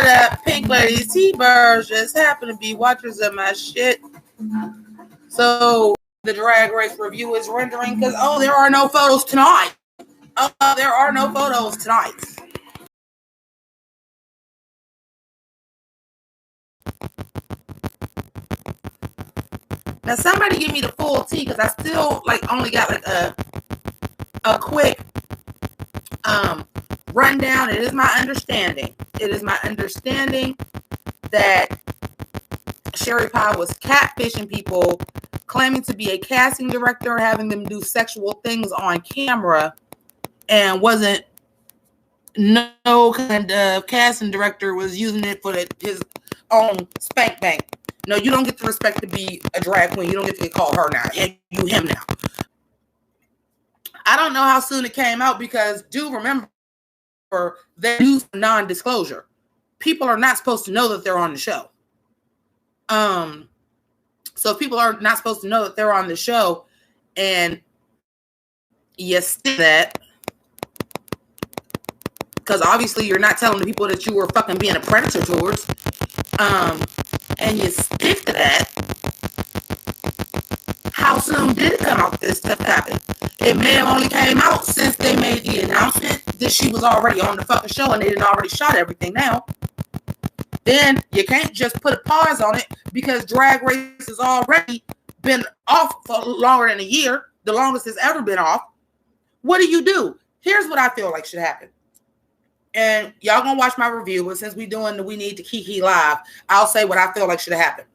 up, Pink Ladies? T-Birds just happen to be watchers of my shit. So the Drag Race review is rendering because, there are no photos tonight. There are no photos tonight. Now somebody give me the full tea because I still only got a quick rundown. It is my understanding that Sherry Pie was catfishing people, claiming to be a casting director, having them do sexual things on camera, and wasn't no kind of casting director was using it for his own spank bank. No, you don't get the respect to be a drag queen. You don't get to call her now. You him now. I don't know how soon it came out because do remember they use non-disclosure. People are not supposed to know that they're on the show. So people are not supposed to know that they're on the show, and you see that because obviously you're not telling the people that you were fucking being a predator towards. And you stick to that. How soon did it come out that this stuff happened? It may have only came out since they made the announcement that she was already on the fucking show and they didn't already shot everything now. Then you can't just put a pause on it because Drag Race has already been off for longer than a year. The longest it's ever been off. What do? Here's what I feel like should happen. And y'all gonna watch my review, but since we doing the We Need to Kiki live, I'll say what I feel like should have happened.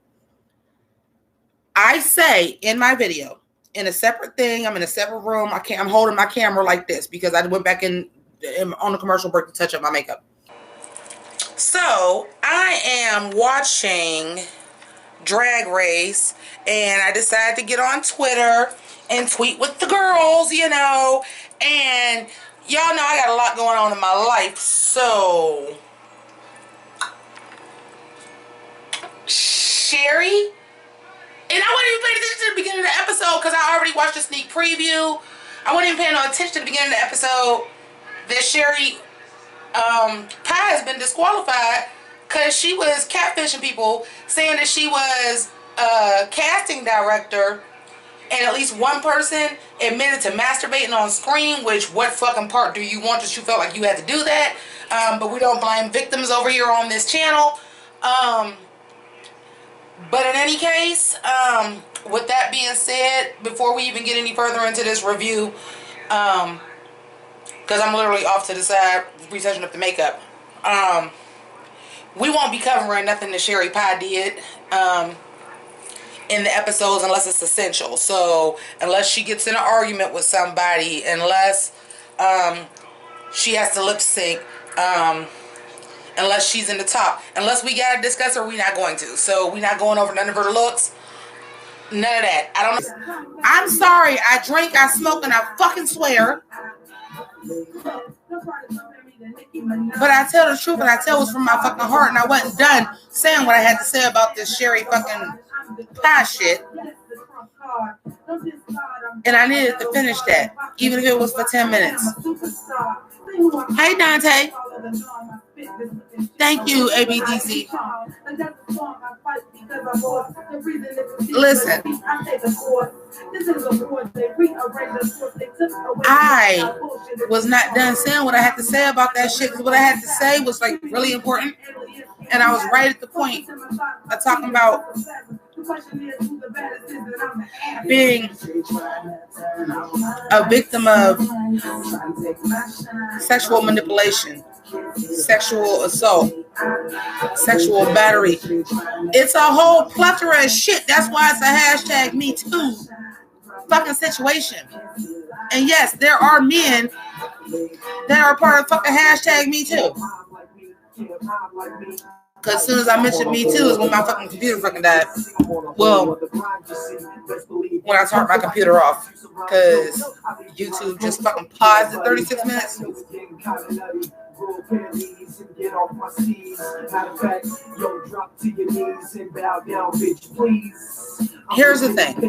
I say in my video, in a separate thing, I'm in a separate room. I'm holding my camera like this because I went back in on the commercial break to touch up my makeup. So I am watching Drag Race, and I decided to get on Twitter and tweet with the girls, and y'all know I got a lot going on in my life, so Sherry, and I wasn't even paying attention to the beginning of the episode because I already watched a sneak preview. I wasn't even paying no attention to the beginning of the episode that Sherry Pie has been disqualified because she was catfishing people, saying that she was a casting director. And at least one person admitted to masturbating on screen, which what fucking part do you want that you felt like you had to do that? But we don't blame victims over here on this channel. But in any case, with that being said, before we even get any further into this review, because I'm literally off to the side retouching up the makeup, we won't be covering nothing that Sherry Pie did. In the episodes unless it's essential. So unless she gets in an argument with somebody, unless she has to lip sync, unless she's in the top, unless we gotta discuss her, we're not going to. So we're not going over none of her looks, none of that. I don't know. I'm sorry, I drink, I smoke, and I fucking swear. But I tell the truth and I tell what's from my fucking heart, and I wasn't done saying what I had to say about this Sherry fucking Pie shit. And I needed to finish that, even if it was for 10 minutes. Hey, Dante. Thank you, ABDC. Listen, I was not done saying what I had to say about that shit, because what I had to say was really important, and I was right at the point of talking about being a victim of sexual manipulation, sexual assault, sexual battery. It's a whole plethora of shit. That's why it's a hashtag Me Too fucking situation. And yes, there are men that are part of fucking hashtag Me Too. Because as soon as I mentioned Me Too is when my fucking computer fucking died. Well, when I turned my computer off. Because YouTube just fucking paused at 36 minutes. Here's the thing.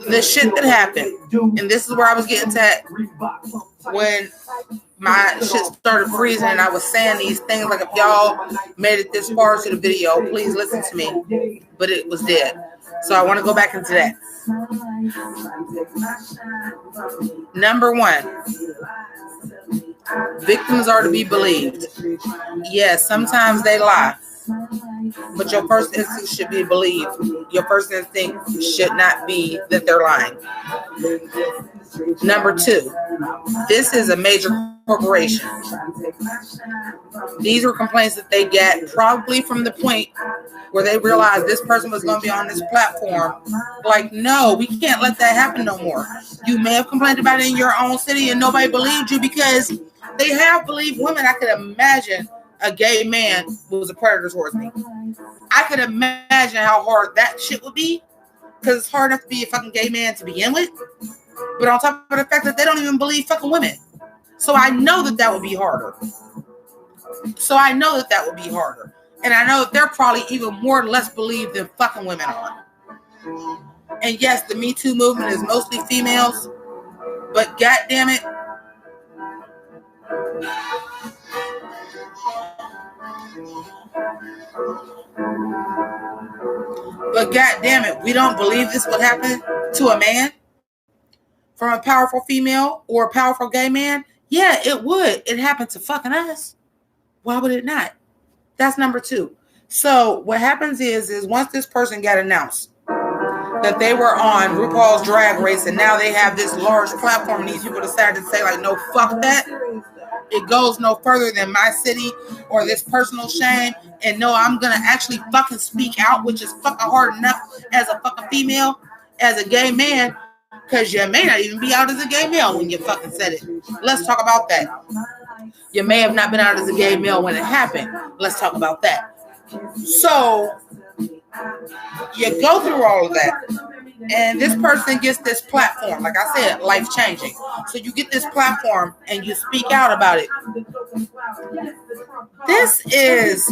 The shit that happened, and this is where I was getting to when my shit started freezing and I was saying these things like, if y'all made it this far to the video, please listen to me. But it was dead. So I want to go back into that. Number one, victims are to be believed. Yes, sometimes they lie. But your first instinct should be believed. Your first instinct should not be that they're lying. Number two, this is a major corporation. These were complaints that they get probably from the point where they realized this person was going to be on this platform. Like, no, we can't let that happen no more. You may have complained about it in your own city and nobody believed you because they have believed women. I could imagine a gay man who was a predator towards me. I could imagine how hard that shit would be, because it's hard enough to be a fucking gay man to begin with, but on top of the fact that they don't even believe fucking women. So I know that would be harder. And I know that they're probably even more or less believed than fucking women are. And yes, the Me Too movement is mostly females, but goddamn it, we don't believe this would happen to a man from a powerful female or a powerful gay man. Yeah, it would. It happened to fucking us. Why would it not? That's number two. So what happens is once this person got announced that they were on RuPaul's Drag Race and now they have this large platform and these people decided to say like, no, fuck that. It goes no further than my city or this personal shame. And no, I'm going to actually fucking speak out, which is fucking hard enough as a fucking female, as a gay man, because you may not even be out as a gay male when you fucking said it. Let's talk about that. You may have not been out as a gay male when it happened. Let's talk about that. So you go through all of that. And this person gets this platform, like I said, life-changing. So you get this platform and you speak out about it. This is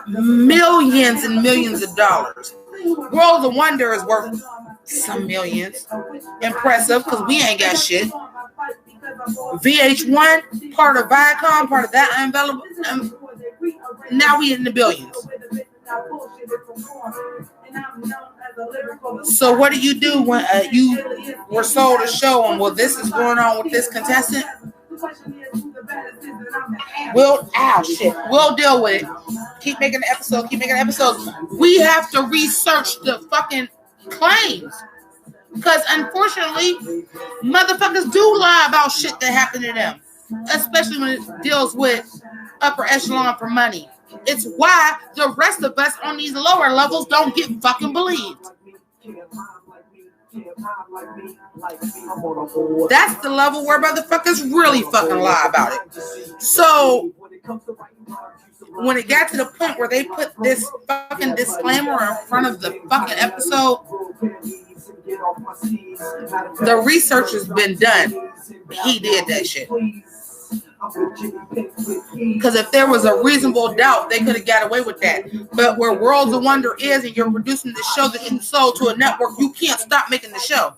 millions and millions of dollars. World of Wonder is worth some millions. Impressive, because we ain't got shit. VH1, part of Viacom, part of that envelope. Now we in the billions. So what do you do when you were sold a show and well, this is going on with this contestant? We'll deal with it. Keep making the episodes. We have to research the fucking claims. Because unfortunately, motherfuckers do lie about shit that happened to them. Especially when it deals with upper echelon for money. It's why the rest of us on these lower levels don't get fucking believed. That's the level where motherfuckers really fucking lie about it. So when it got to the point where they put this fucking disclaimer in front of the fucking episode, the research has been done. He did that shit. Because if there was a reasonable doubt, they could have got away with that. But where Worlds of Wonder is, and you're producing the show that you sold to a network, you can't stop making the show.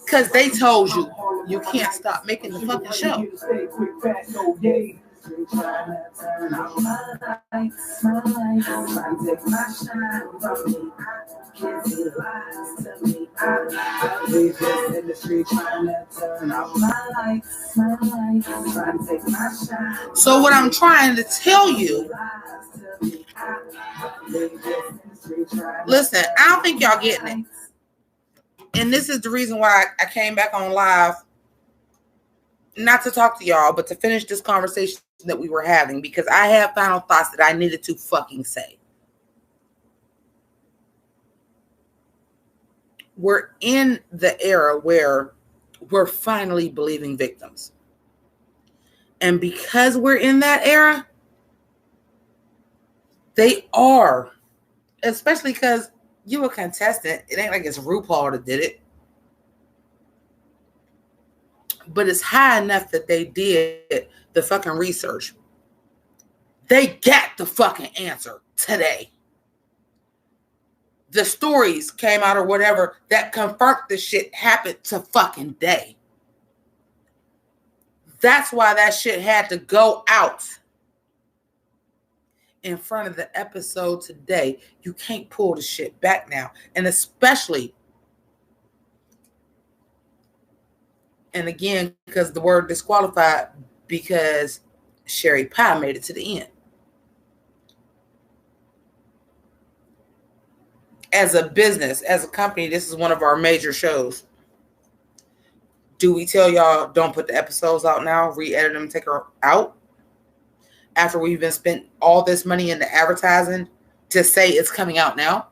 Because they told you, you can't stop making the fucking show. So what I'm trying to tell you, listen, I don't think y'all getting it. And this is the reason why I came back on live, not to talk to y'all, but to finish this conversation that we were having, because I have final thoughts that I needed to fucking say. We're in the era where we're finally believing victims. And because we're in that era, they are, especially because you a contestant. It ain't like it's RuPaul that did it. But it's high enough that they did the fucking research. They got the fucking answer today. The stories came out or whatever that confirmed the shit happened to fucking day. That's why that shit had to go out in front of the episode today. You can't pull the shit back now. And especially, and again, because the word disqualified, because Sherry Pie made it to the end. As a business, as a company, this is one of our major shows. Do we tell y'all don't put the episodes out now, re-edit them, take her out? After we've been spent all this money into advertising to say it's coming out now?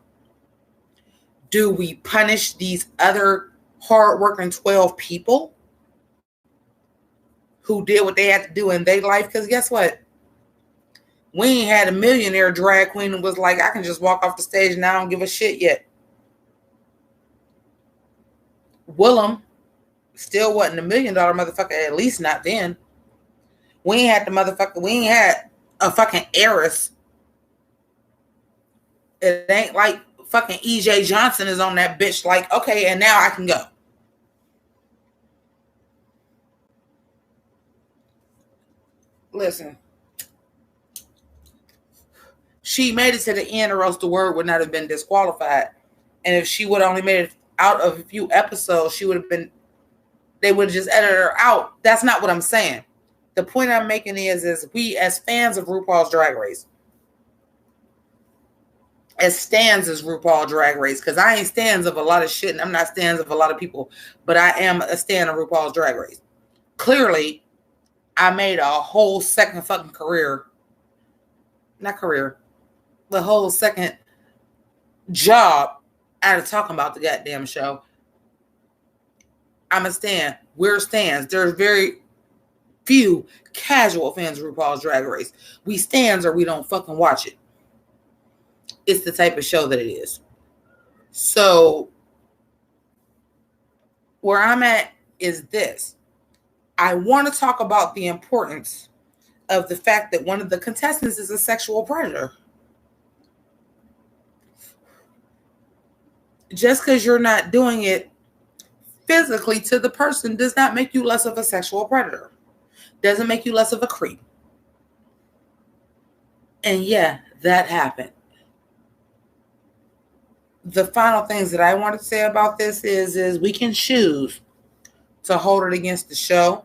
Do we punish these other hardworking 12 people who did what they had to do in their life? Because guess what? We ain't had a millionaire drag queen who was like, I can just walk off the stage and I don't give a shit yet. Willem still wasn't $1 million motherfucker, at least not then. We ain't had a fucking heiress. It ain't like fucking EJ Johnson is on that bitch like, okay, and now I can go. Listen. She made it to the end or else the word would not have been disqualified. And if she would have only made it out of a few episodes, they would have just edited her out. That's not what I'm saying. The point I'm making is we as fans of RuPaul's Drag Race, as stans as RuPaul Drag Race, because I ain't stans of a lot of shit and I'm not stans of a lot of people, but I am a stan of RuPaul's Drag Race. Clearly, I made a whole second fucking career. Not career. The whole second job out of talking about the goddamn show. I'm a stan. We're stans. There's very few casual fans of RuPaul's Drag Race. We stans or we don't fucking watch it. It's the type of show that it is. So where I'm at is this. I want to talk about the importance of the fact that one of the contestants is a sexual predator. Just because you're not doing it physically to the person does not make you less of a sexual predator. Doesn't make you less of a creep. And yeah, that happened. The final things that I want to say about this is we can choose to hold it against the show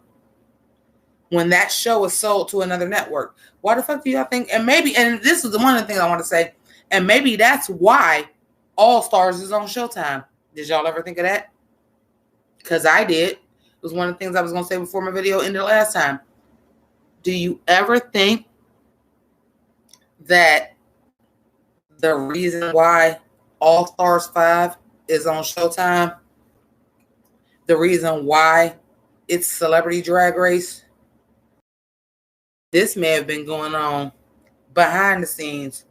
when that show is sold to another network. Why the fuck do y'all think? And this is one of the things I want to say, and maybe that's why AllStars is on Showtime. Did y'all ever think of that? Because I did. It was one of the things I was going to say before my video ended last time. Do you ever think that the reason why AllStars 5 is on Showtime, the reason why it's Celebrity Drag Race, this may have been going on behind the scenes.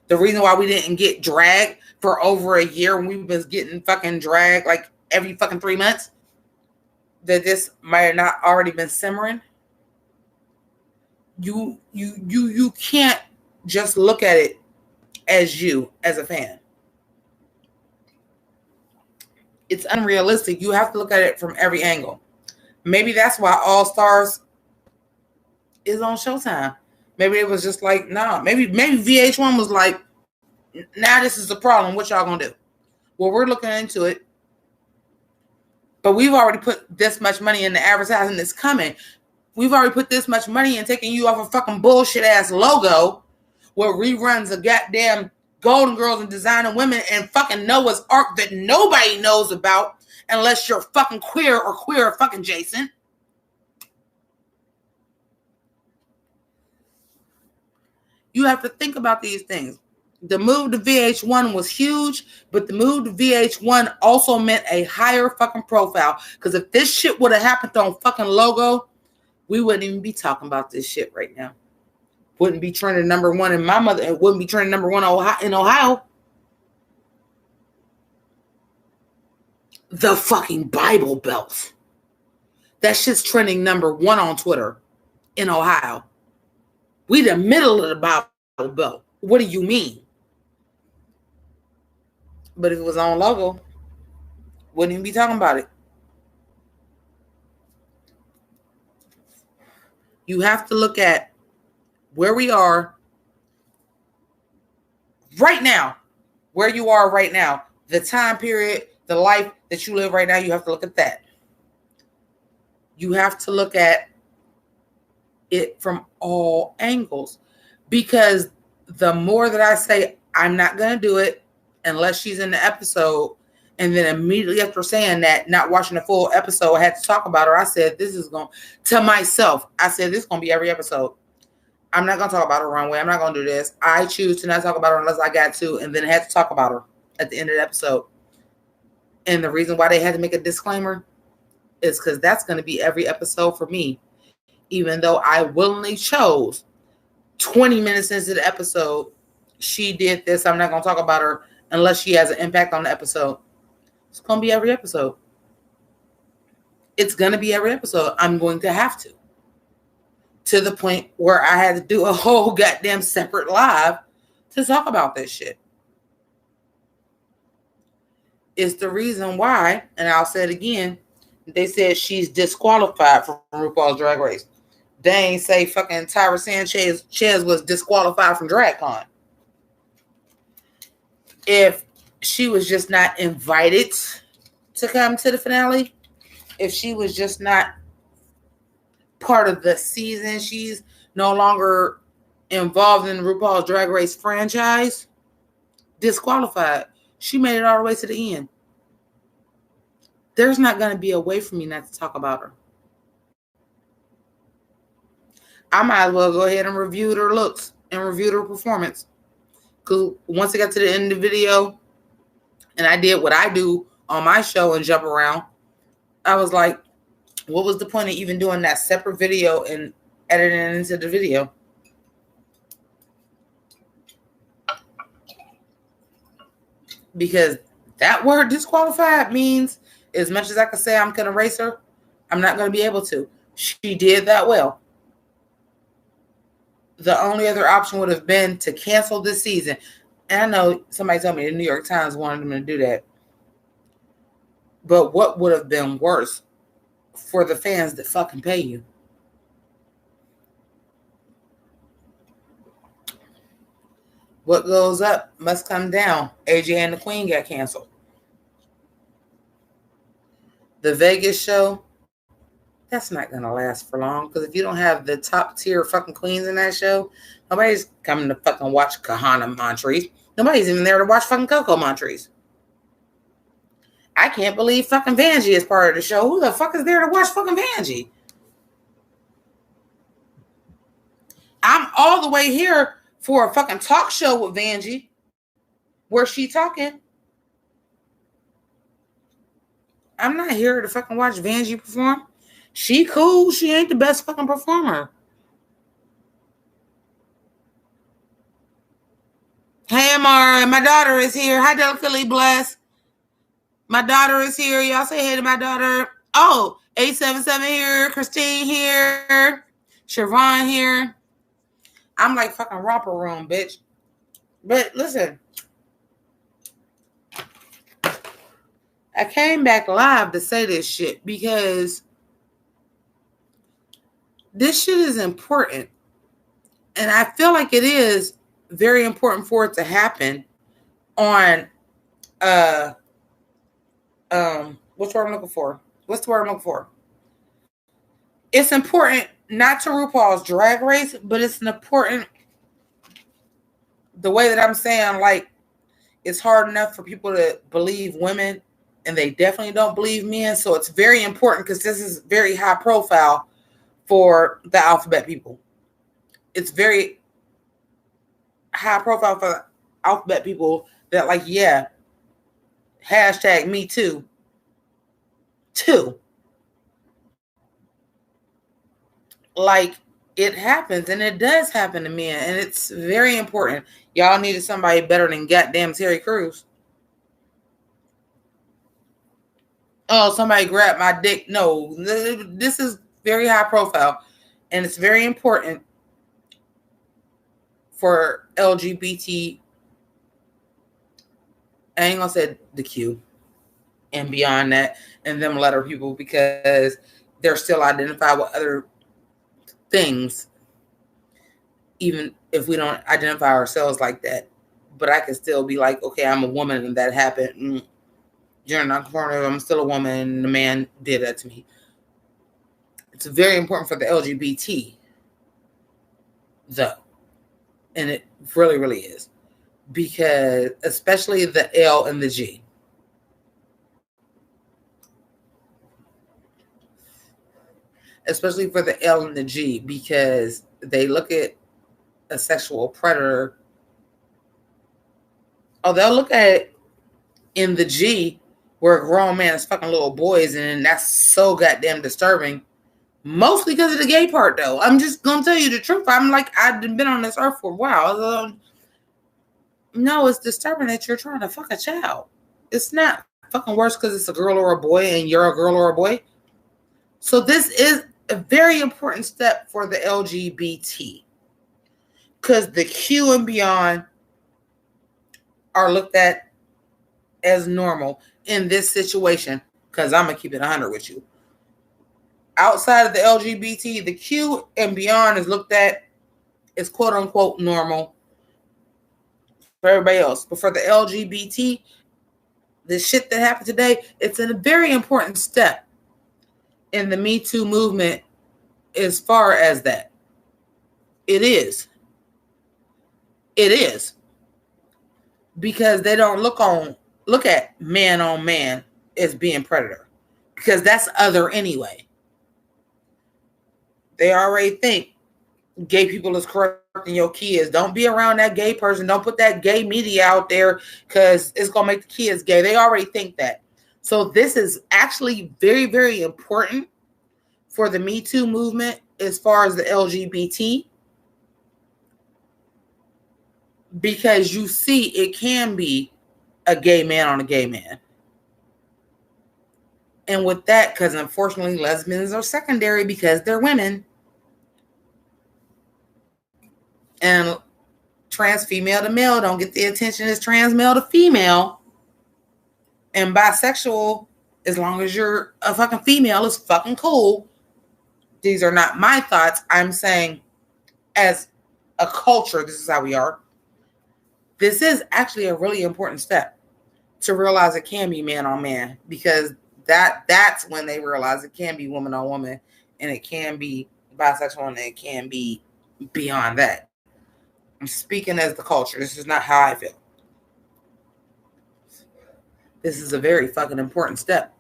The reason why we didn't get dragged for over a year when we've been getting fucking dragged like every fucking 3 months, that this might have not already been simmering. You can't just look at it as a fan. It's unrealistic. You have to look at it from every angle. Maybe that's why AllStars is on Showtime. Maybe it was just like, nah. Maybe VH1 was like, now this is the problem. What y'all gonna do? Well, we're looking into it. But we've already put this much money in the advertising that's coming. We've already put this much money in taking you off a fucking bullshit ass logo where reruns of goddamn Golden Girls and Designer Women and fucking Noah's Ark that nobody knows about unless you're fucking queer or queer fucking Jason. You have to think about these things. The move to VH1 was huge, but the move to VH1 also meant a higher fucking profile. Because if this shit would have happened on fucking Logo, we wouldn't even be talking about this shit right now. Wouldn't be trending number one in my mother. It wouldn't be trending number one in Ohio. The fucking Bible Belt. That shit's trending number one on Twitter in Ohio. We the middle of the Bible Belt. What do you mean? But if it was on Logo, wouldn't even be talking about it. You have to look at where we are right now, where you are right now, the time period, the life that you live right now. You have to look at that. You have to look at it from all angles, because the more that I say I'm not going to do it unless she's in the episode, and then immediately after saying that, not watching the full episode, I had to talk about her. I said, this is going to myself. I said, this is going to be every episode. I'm not going to talk about her runway. I'm not going to do this. I choose to not talk about her unless I got to, and then I had to talk about her at the end of the episode. And the reason why they had to make a disclaimer is because that's going to be every episode for me. Even though I willingly chose 20 minutes into the episode, she did this. I'm not going to talk about her unless she has an impact on the episode. It's going to be every episode. It's going to be every episode. I'm going to have to the point where I had to do a whole goddamn separate live to talk about this shit. It's the reason why, and I'll say it again, they said she's disqualified from RuPaul's Drag Race. They ain't say fucking Tyra Sanchez was disqualified from DragCon. If she was just not invited to come to the finale, if she was just not part of the season, she's no longer involved in the RuPaul's Drag Race franchise, disqualified. She made it all the way to the end. There's not going to be a way for me not to talk about her. I might as well go ahead and review her looks and review her performance. Because once I got to the end of the video and I did what I do on my show and jump around, I was like, what was the point of even doing that separate video and editing it into the video? Because that word disqualified means, as much as I can say I'm going to erase her, I'm not going to be able to. She did that well. The only other option would have been to cancel this season. And I know somebody told me the New York Times wanted them to do that. But what would have been worse for the fans that fucking pay you? What goes up must come down. AGN The Queen got canceled. The Vegas show, that's not going to last for long. Because if you don't have the top tier fucking queens in that show, nobody's coming to fucking watch Kahana Montrese. Nobody's even there to watch fucking Coco Montrese. I can't believe fucking Angie is part of the show. Who the fuck is there to watch fucking Angie? I'm all the way here for a fucking talk show with Angie, where she talking. I'm not here to fucking watch Angie perform. She cool. She ain't the best fucking performer. Hey, Amara, my daughter is here. Hi, delicately blessed. My daughter is here. Y'all say hey to my daughter. Oh, 877 here. Christine here. Siobhan here. I'm like fucking romper room, bitch. But listen, I came back live to say this shit because this shit is important. And I feel like it is very important for it to happen on what's the word I'm looking for? What's the word I'm looking for? It's important not to RuPaul's Drag Race, but it's an important, the way that I'm saying, like, it's hard enough for people to believe women, and they definitely don't believe men. So it's very important because this is very high profile for the alphabet people. It's very high profile for the alphabet people that, like, yeah, hashtag me too. Like, it happens, and it does happen to men, and it's very important. Y'all needed somebody better than goddamn Terry Crews. Oh, somebody grabbed my dick. No, this is very high profile, and it's very important for LGBT, I ain't gonna say the Q, and beyond that, and them letter people, because they're still identified with other things, even if we don't identify ourselves like that. But I can still be like, okay, I'm a woman and that happened. Gender non-conforming, I'm still a woman and the man did that to me. It's very important for the LGBT, though. And it really, really is. Because especially the L and the G. Especially for the L and the G, because they look at a sexual predator. Oh, they'll look at it in the G where a grown man is fucking little boys, and that's so goddamn disturbing. Mostly because of the gay part, though. I'm just gonna tell you the truth. I'm like, I've been on this earth for a while. No, it's disturbing that you're trying to fuck a child. It's not fucking worse because it's a girl or a boy and you're a girl or a boy. So this is a very important step for the LGBT. Because the Q and beyond are looked at as normal in this situation. Because I'm going to keep it 100 with you. Outside of the LGBT, the Q and beyond is looked at as quote unquote normal for everybody else. But for the LGBT, the shit that happened today, it's a very important step in the Me Too movement as far as that. It is. It is. Because they don't look at man on man as being predator. Because that's other anyway. They already think gay people is corrupting your kids. Don't be around that gay person. Don't put that gay media out there because it's going to make the kids gay. They already think that. So this is actually very, very important for the Me Too movement as far as the LGBT. Because you see it can be a gay man on a gay man. And with that, because unfortunately lesbians are secondary because they're women. And trans female to male don't get the attention as trans male to female. And bisexual, as long as you're a fucking female, is fucking cool. These are not my thoughts. I'm saying as a culture, this is how we are. This is actually a really important step to realize it can be man on man, because that's when they realize it can be woman on woman, and it can be bisexual, and it can be beyond that. I'm speaking as the culture. This is not how I feel. This is a very fucking important step.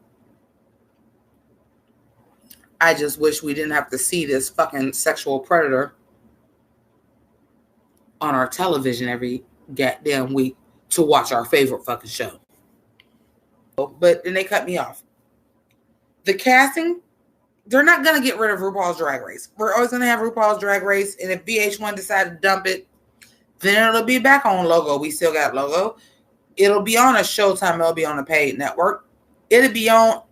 I just wish we didn't have to see this fucking sexual predator on our television every goddamn week to watch our favorite fucking show. But then they cut me off. The casting, they're not going to get rid of RuPaul's Drag Race. We're always going to have RuPaul's Drag Race, and if VH1 decided to dump it, then it'll be back on Logo. We still got Logo. It'll be on a Showtime. It'll be on a paid network. It'll be on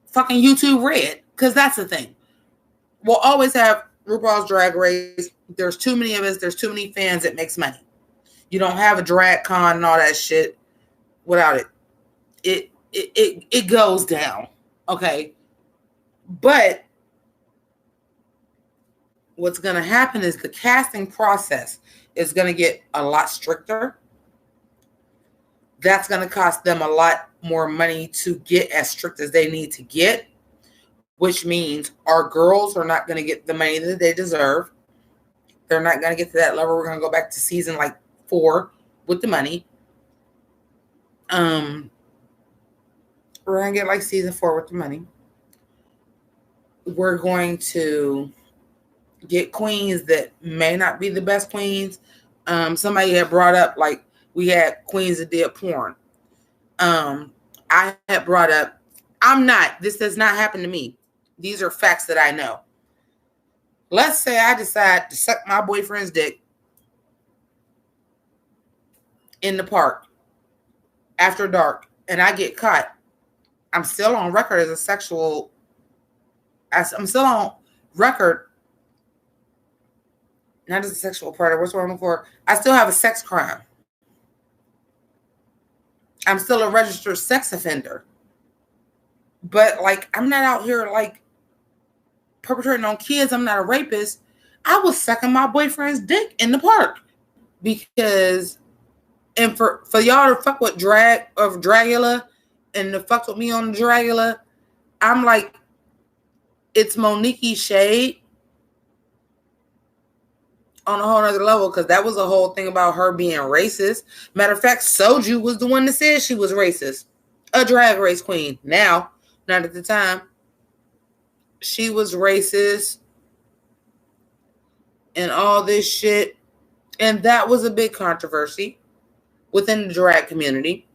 fucking YouTube Red, because that's the thing. We'll always have RuPaul's Drag Race. There's too many of us. There's too many fans. It makes money. You don't have a drag con and all that shit without it. It goes down. Okay. But what's going to happen is the casting process is going to get a lot stricter. That's going to cost them a lot more money to get as strict as they need to get, which means our girls are not going to get the money that they deserve. They're not going to get to that level. We're going to go back to season 4 with the money. We're going to get season 4 with the money. We're going to get queens that may not be the best queens. Somebody had brought up, we had queens that did porn. I had brought up, this does not happen to me. These are facts that I know. Let's say I decide to suck my boyfriend's dick in the park after dark, and I get caught. I'm still on record as a sexual. I'm still on record, not as a sexual predator. What's wrong for? I still have a sex crime. I'm still a registered sex offender. But I'm not out here perpetrating on kids. I'm not a rapist. I was sucking my boyfriend's dick in the park because, and for y'all to fuck with Dragula and to fuck with me on Dragula, I'm like, it's Monique E Shade on a whole other level, because that was a whole thing about her being racist. Matter of fact, Soju was the one that said she was racist. A drag race queen. Now, not at the time. She was racist and all this shit. And that was a big controversy within the drag community.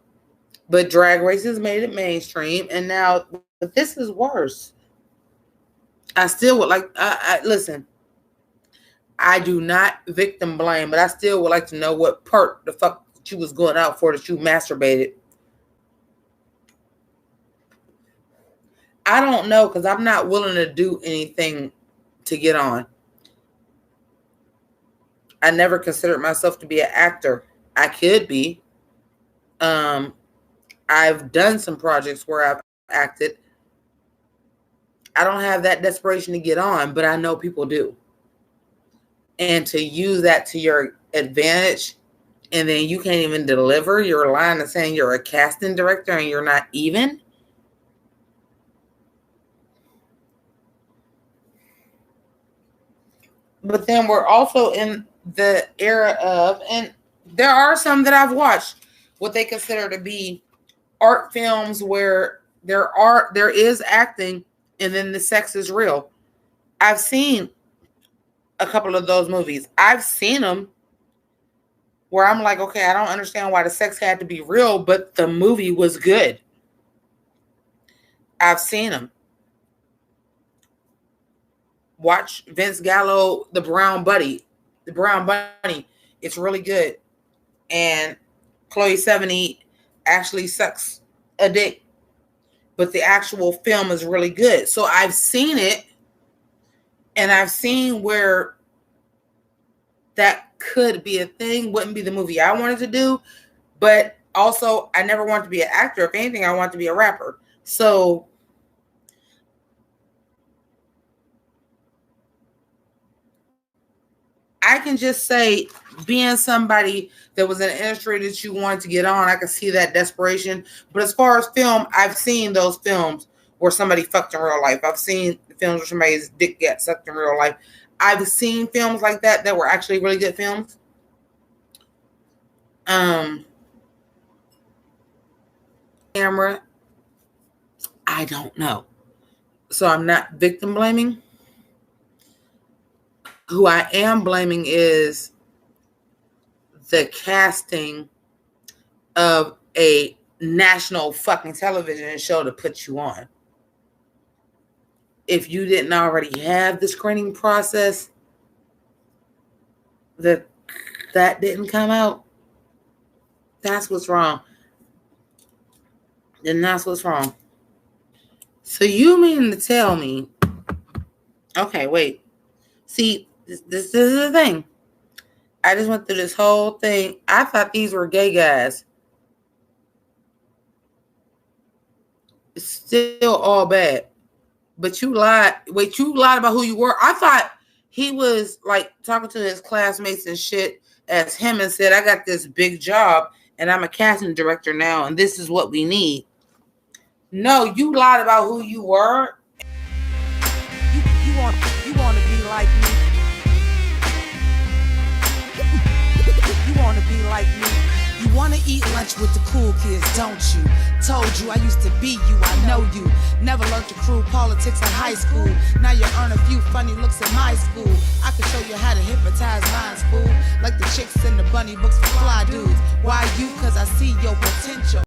But Drag Races made it mainstream. And now, but this is worse. I still would like, listen, I do not victim blame, but I still would like to know what part the fuck you was going out for that you masturbated. I don't know, because I'm not willing to do anything to get on. I never considered myself to be an actor. I could be. I've done some projects where I've acted. I don't have that desperation to get on, but I know people do. And to use that to your advantage, and then you can't even deliver your line of saying you're a casting director and you're not even. But then we're also in the era of, and there are some that I've watched, what they consider to be art films where there is acting and then the sex is real. I've seen a couple of those movies. I've seen them where I'm like, okay, I don't understand why the sex had to be real, but the movie was good. I've seen them. Watch Vince Gallo, The Brown Bunny. It's really good. And Chloe Sevigny actually sucks a dick. But the actual film is really good. So I've seen it. And I've seen where that could be a thing. Wouldn't be the movie I wanted to do. But also, I never wanted to be an actor. If anything, I wanted to be a rapper. So I can just say, being somebody that was in the industry that you wanted to get on, I can see that desperation. But as far as film, I've seen those films where somebody fucked in real life. I've seen films where somebody's dick gets sucked in real life. I've seen films like that were actually really good films. Camera, I don't know. So I'm not victim blaming. Who I am blaming is the casting of a national fucking television show to put you on. If you didn't already have the screening process, that didn't come out, that's what's wrong. Then that's what's wrong. So you mean to tell me, okay, wait. See, this is the thing. I just went through this whole thing. I thought these were gay guys. It's still all bad. But you lied. Wait, you lied about who you were? I thought he was like talking to his classmates and shit as him and said, I got this big job and I'm a casting director now and this is what we need. No, you lied about who you were. You want to be like me. You want to be like me. You want to eat lunch with the cool kids, don't you? Told you I used to be you, I know you. Never learned to crew politics in high school. Now you earn a few funny looks in my school. I can show you how to hypnotize minds, fool. Like the chicks in the bunny books for fly dudes. Why you? Cause I see your potential.